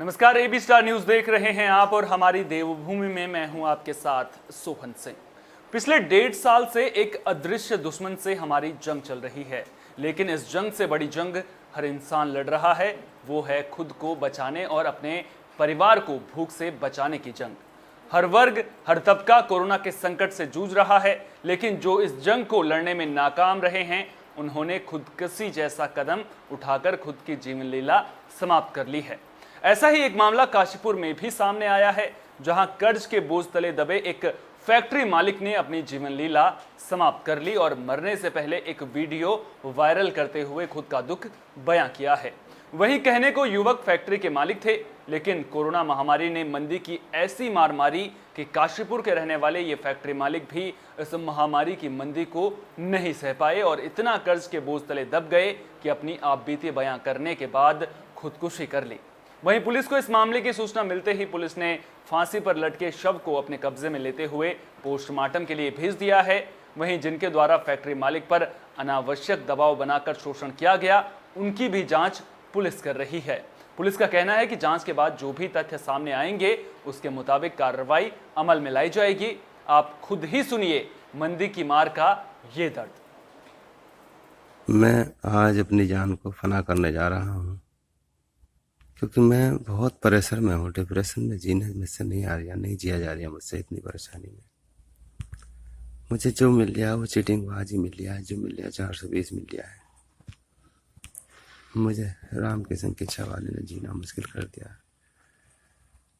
नमस्कार, AB star news देख रहे हैं आप और हमारी देवभूमि में मैं हूं आपके साथ सोहन सिंह। पिछले 1.5 साल से एक अदृश्य दुश्मन से हमारी जंग चल रही है, लेकिन इस जंग से बड़ी जंग हर इंसान लड़ रहा है। वो है खुद को बचाने और अपने परिवार को भूख से बचाने की जंग। हर वर्ग, हर तबका कोरोना के संकट से जूझ रहा है, लेकिन जो इस जंग को लड़ने में नाकाम रहे हैं, उन्होंने खुदकुशी जैसा कदम उठाकर खुद की जीवन लीला समाप्त कर ली है। ऐसा ही एक मामला काशीपुर में भी सामने आया है, जहां कर्ज के बोझ तले दबे एक फैक्ट्री मालिक ने अपनी जीवन लीला समाप्त कर ली और मरने से पहले एक वीडियो वायरल करते हुए खुद का दुख बयां किया है। वहीं कहने को युवक फैक्ट्री के मालिक थे, लेकिन कोरोना महामारी ने मंदी की ऐसी मार मारी कि काशीपुर के रहने वाले ये फैक्ट्री मालिक भी इस महामारी की मंदी को नहीं सह पाए और इतना कर्ज के बोझ तले दब गए कि अपनी आपबीती बयां करने के बाद खुदकुशी कर ली। वहीं पुलिस को इस मामले की सूचना मिलते ही पुलिस ने फांसी पर लटके शव को अपने कब्जे में लेते हुए पोस्टमार्टम के लिए भेज दिया है। वहीं जिनके द्वारा फैक्ट्री मालिक पर अनावश्यक दबाव बनाकर शोषण किया गया, उनकी भी जांच पुलिस कर रही है। पुलिस का कहना है कि जांच के बाद जो भी तथ्य सामने आएंगे, उसके मुताबिक कार्रवाई अमल में लाई जाएगी। आप खुद ही सुनिए मंदी की मार का ये दर्द। मैं आज अपनी जान को फना करने जा रहा हूँ, क्योंकि मैं बहुत प्रेशर में हूँ। डिप्रेशन में जीने मुझसे नहीं जिया जा रहा मुझसे इतनी परेशानी में। मुझे जो मिल गया वो चीटिंग बाजी मिल गया है, जो मिल गया 420 मिल गया है। मुझे राम किशन के छवाले ने जीना मुश्किल कर दिया।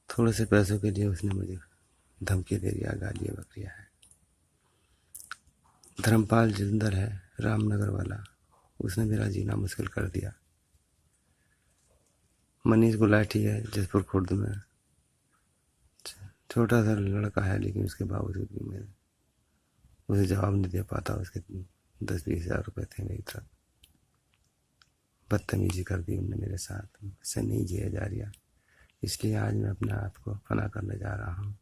थोड़े से पैसों के लिए उसने मुझे धमकी दे दिया, गालियाँ बकरियाँ है। धर्मपाल जिंदर है रामनगर वाला, उसने मेरा जीना मुश्किल कर दिया। मनीष गुलाटी है जसपुर खुर्द में, छोटा सा लड़का है, लेकिन उसके बावजूद भी मैं उसे जवाब नहीं दे पाता। उसके 10-20 हज़ार रुपये थे मेरी तरफ। बदतमीजी कर दी उनने मेरे साथ, मुझसे नहीं जिया जा रहा। इसलिए आज मैं अपने आप को फना करने जा रहा हूँ।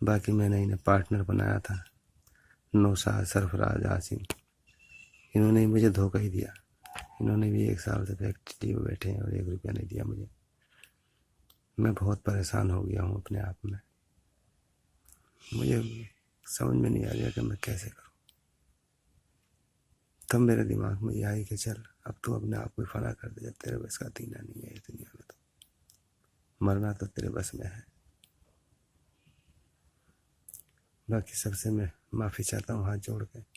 बाकी मैंने इन्हें पार्टनर बनाया था, नौशाद, सरफराज, आसिम। इन्होंने मुझे धोखा ही दिया। इन्होंने भी 1 साल से फैक्ट्री में बैठे हैं और 1 रुपया नहीं दिया मुझे। मैं बहुत परेशान हो गया हूँ अपने आप में। मुझे समझ में नहीं आ रहा कि मैं कैसे करूँ। तब मेरे दिमाग में ये आई कि चल अब तू अपने आप को फना कर दे, जब तेरे बस का तीना नहीं है इस दुनिया में। तो मरना तो तेरे बस में है। बाकी सबसे मैं माफ़ी चाहता हूँ हाथ जोड़ के।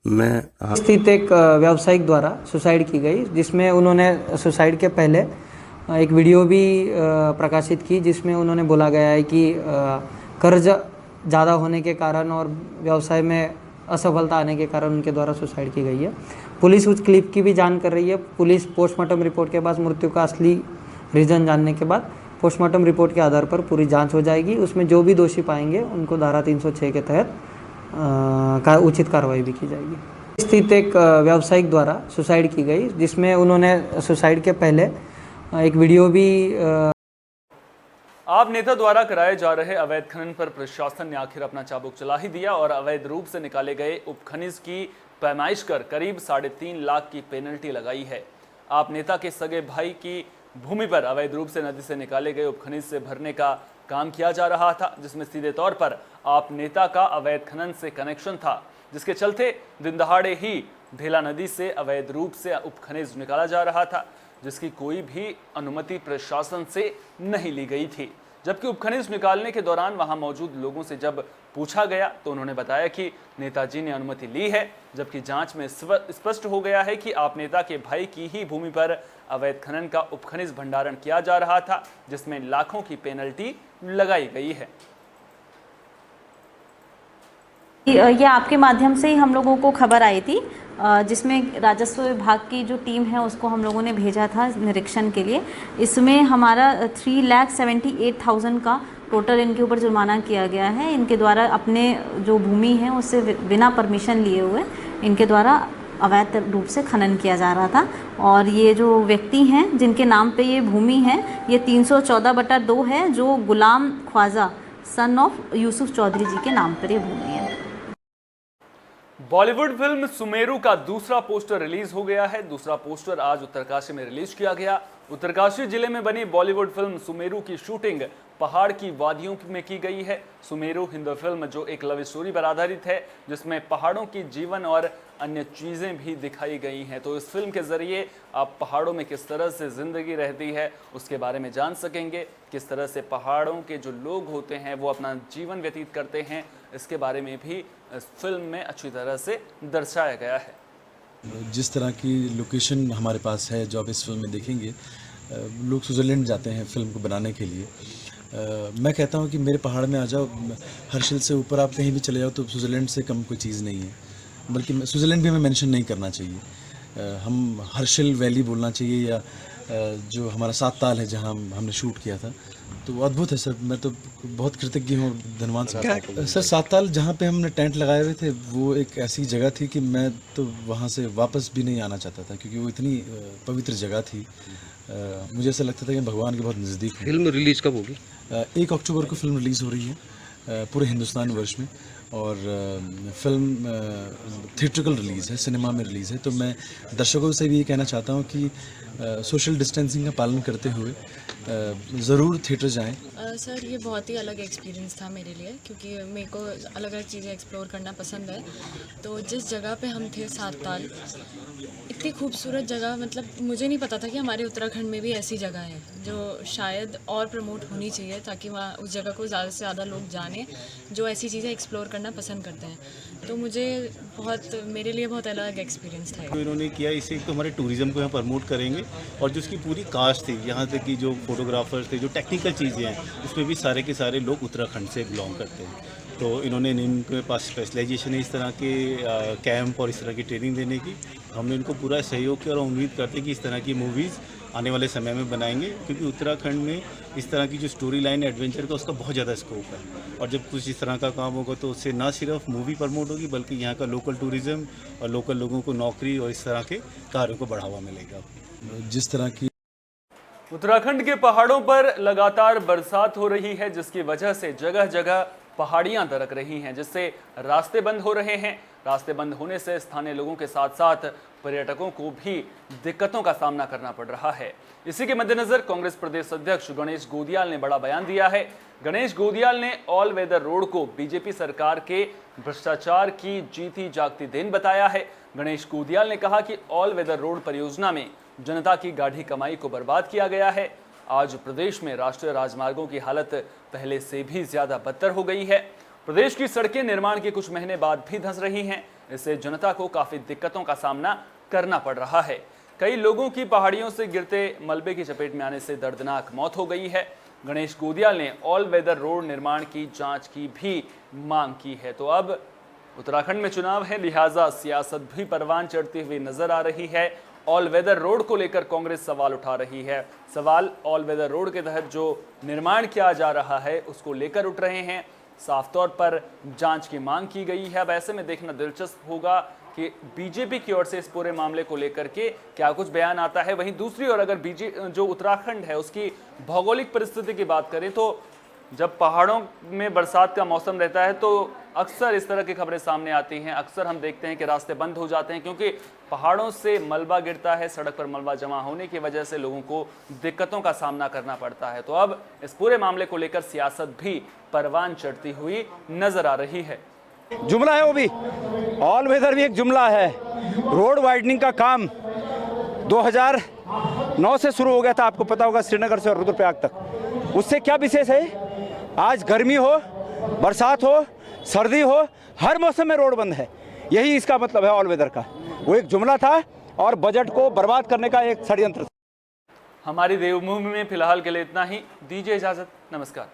मैं स्थित एक व्यावसायिक द्वारा सुसाइड की गई, जिसमें उन्होंने सुसाइड के पहले एक वीडियो भी प्रकाशित की, जिसमें उन्होंने बोला गया है कि कर्ज ज़्यादा होने के कारण और व्यवसाय में असफलता आने के कारण उनके द्वारा सुसाइड की गई है। पुलिस उस क्लिप की भी जांच कर रही है। पुलिस पोस्टमार्टम रिपोर्ट के बाद मृत्यु का असली रीज़न जानने के बाद पोस्टमार्टम रिपोर्ट के आधार पर पूरी जाँच हो जाएगी। उसमें जो भी दोषी पाएंगे उनको धारा 306 के तहत उचित कार्रवाई भी की जाएगी। स्थित एक व्यावसायिक द्वारा सुसाइड की गई, जिसमें उन्होंने सुसाइड के पहले एक वीडियो भी आप नेता द्वारा कराए जा रहे अवैध खनन पर प्रशासन ने आखिर अपना चाबुक चला ही दिया और अवैध रूप से निकाले गए उपखनिज की पैमाइश कर करीब 3.5 लाख की पेनल्टी लगाई है। आप नेता के सगे भाई की भूमि पर अवैध रूप से नदी से निकाले गए उपखनिज से भरने का काम किया जा रहा था, जिसमें सीधे तौर पर आप नेता का अवैध खनन से कनेक्शन था, जिसके चलते दिन दहाड़े ही ढेला नदी से अवैध रूप से उपखनिज निकाला जा रहा था, जिसकी कोई भी अनुमति प्रशासन से नहीं ली गई थी। जबकि उपखनिज निकालने के दौरान वहां मौजूद लोगों से जब पूछा गया तो उन्होंने बताया कि नेताजी ने अनुमति ली है, जबकि जांच में स्पष्ट हो गया है कि आप नेता के भाई की ही भूमि पर अवैध खनन का उपखनिज भंडारण किया जा रहा था, जिसमें लाखों की पेनल्टी लगाई गई है। ये आपके माध्यम से ही हम लोगों को खबर आई थी, जिसमें राजस्व विभाग की जो टीम है उसको हम लोगों ने भेजा था निरीक्षण के लिए। इसमें हमारा 3,78,000 का टोटल इनके ऊपर जुर्माना किया गया है। इनके द्वारा अपने जो भूमि है उससे बिना परमिशन लिए हुए इनके द्वारा अवैध रूप से खनन किया जा रहा था। और ये जो व्यक्ति हैं जिनके नाम पे ये भूमि है, ये 314/2 है, जो गुलाम ख्वाजा सन ऑफ यूसुफ चौधरी जी के नाम पर ये भूमि है। बॉलीवुड फिल्म सुमेरु का दूसरा पोस्टर रिलीज हो गया है। दूसरा पोस्टर आज उत्तरकाशी में रिलीज किया गया। उत्तरकाशी जिले में बनी बॉलीवुड फिल्म सुमेरु की शूटिंग पहाड़ की वादियों में की गई है। सुमेरु हिंदी फिल्म जो एक लव स्टोरी पर आधारित है, जिसमें पहाड़ों की जीवन और अन्य चीज़ें भी दिखाई गई हैं। तो इस फिल्म के ज़रिए आप पहाड़ों में किस तरह से ज़िंदगी रहती है उसके बारे में जान सकेंगे। किस तरह से पहाड़ों के जो लोग होते हैं वो अपना जीवन व्यतीत करते हैं, इसके बारे में भी इस फिल्म में अच्छी तरह से दर्शाया गया है। जिस तरह की लोकेशन हमारे पास है जो आप इस फिल्म में देखेंगे, लोग स्विट्ज़रलैंड जाते हैं फिल्म को बनाने के लिए। मैं कहता हूँ कि मेरे पहाड़ में आ जाओ, हर्षिल से ऊपर आप कहीं भी चले जाओ तो स्विट्ज़रलैंड से कम कोई चीज़ नहीं है। बल्कि स्विट्ज़रलैंड भी हमें मेंशन नहीं करना चाहिए, हम हर्षिल वैली बोलना चाहिए, या जो हमारा 7 ताल है जहाँ हमने शूट किया था, तो वो अद्भुत है सर। मैं तो बहुत कृतज्ञ हूँ, धन्यवाद सर। 7 ताल जहाँ पे हमने टेंट लगाए हुए थे वो एक ऐसी जगह थी कि मैं तो वहाँ से वापस भी नहीं आना चाहता था, क्योंकि वो इतनी पवित्र जगह थी। मुझे ऐसा लगता था कि भगवान के बहुत नज़दीक हूँ। फिल्म रिलीज कब होगी? 1 अक्टूबर को फिल्म रिलीज़ हो रही है पूरे हिंदुस्तान वर्ष में, और फिल्म थिएट्रिकल रिलीज़ है, सिनेमा में रिलीज़ है। तो मैं दर्शकों से भी ये कहना चाहता हूँ कि सोशल डिस्टेंसिंग का पालन करते हुए ज़रूर थिएटर जाएं। सर ये बहुत ही अलग एक्सपीरियंस था मेरे लिए, क्योंकि मेरे को अलग अलग चीज़ें एक्सप्लोर करना पसंद है। तो जिस जगह पे हम थे 7 ताल, इतनी खूबसूरत जगह, मतलब मुझे नहीं पता था कि हमारे उत्तराखंड में भी ऐसी जगह है जो शायद और प्रमोट होनी चाहिए, ताकि वहाँ उस जगह को ज़्यादा से ज़्यादा लोग जानें जो ऐसी चीज़ें एक्सप्लोर करना पसंद करते हैं। तो मेरे लिए बहुत अलग एक्सपीरियंस था। तो इन्होंने किया, इससे एक तो हमारे टूरिज़्म को यहाँ प्रमोट करेंगे, और जो उसकी पूरी कास्ट थी, यहाँ तक कि जो फोटोग्राफर्स थे, जो टेक्निकल चीज़ें हैं, उसमें भी सारे के सारे लोग उत्तराखंड से बिलोंग करते हैं। तो इन्होंने इनके पास स्पेशलाइजेशन है इस तरह के कैंप और इस तरह की ट्रेनिंग देने की। हमने इनको पूरा सहयोग किया और उम्मीद करते हैं कि इस तरह की मूवीज़ आने वाले समय में बनाएंगे, क्योंकि उत्तराखंड में इस तरह की जो स्टोरी लाइन एडवेंचर का, उसका बहुत ज़्यादा स्कोप है। और जब कुछ इस तरह का काम होगा तो उससे ना सिर्फ मूवी प्रमोट होगी, बल्कि यहाँ का लोकल टूरिज़्म और लोकल लोगों को नौकरी और इस तरह के कार्यों को बढ़ावा मिलेगा। जिस तरह की उत्तराखंड के पहाड़ों पर लगातार बरसात हो रही है, जिसकी वजह से जगह जगह पहाड़ियां दरक रही हैं, जिससे रास्ते बंद हो रहे हैं। रास्ते बंद होने से स्थानीय लोगों के साथ साथ पर्यटकों को भी दिक्कतों का सामना करना पड़ रहा है। इसी के मद्देनजर कांग्रेस प्रदेश अध्यक्ष गणेश गोदियाल ने बड़ा बयान दिया है। गणेश गोदियाल ने ऑल वेदर रोड को बीजेपी सरकार के भ्रष्टाचार की जीती जागती देन बताया है। गणेश गोदियाल ने कहा कि ऑल वेदर रोड परियोजना में जनता की गाढ़ी कमाई को बर्बाद किया गया है। आज प्रदेश में राष्ट्रीय राजमार्गों की हालत पहले से भी ज्यादा बदतर हो गई है। प्रदेश की सड़कें निर्माण के कुछ महीने बाद भी धंस रही हैं। इससे जनता को काफी दिक्कतों का सामना करना पड़ रहा है। कई लोगों की पहाड़ियों से गिरते मलबे की चपेट में आने से दर्दनाक मौत हो गई है। गणेश गोदियाल ने ऑल वेदर रोड निर्माण की जांच की भी मांग की है। तो अब उत्तराखंड में चुनाव है, लिहाजा सियासत भी परवान चढ़ती हुई नजर आ रही है। ऑल वेदर रोड को लेकर कांग्रेस सवाल उठा रही है। सवाल ऑल वेदर रोड के तहत जो निर्माण किया जा रहा है उसको लेकर उठ रहे हैं। साफ तौर पर जांच की मांग की गई है। अब ऐसे में देखना दिलचस्प होगा कि बीजेपी की ओर से इस पूरे मामले को लेकर के क्या कुछ बयान आता है। वहीं दूसरी ओर अगर जो उत्तराखंड है उसकी भौगोलिक परिस्थिति की बात करें तो जब पहाड़ों में बरसात का मौसम रहता है तो अक्सर इस तरह की खबरें सामने आती हैं। अक्सर हम देखते हैं कि रास्ते बंद हो जाते हैं, क्योंकि पहाड़ों से मलबा गिरता है। सड़क पर मलबा जमा होने की वजह से लोगों को दिक्कतों का सामना करना पड़ता है। तो अब इस पूरे मामले को लेकर सियासत भी परवान चढ़ती हुई नजर आ रही है। जुमला है वो भी, ऑल वेदर भी एक जुमला है। रोड वाइडनिंग का काम 2009 से शुरू हो गया था, आपको पता होगा, श्रीनगर से रुद्रप्रयाग तक। उससे क्या विशेष है? आज गर्मी हो, बरसात हो, सर्दी हो, हर मौसम में रोड बंद है। यही इसका मतलब है ऑल वेदर का। वो एक जुमला था और बजट को बर्बाद करने का एक षड्यंत्र था। हमारी देवभूमि में फिलहाल के लिए इतना ही। दीजिए इजाजत, नमस्कार।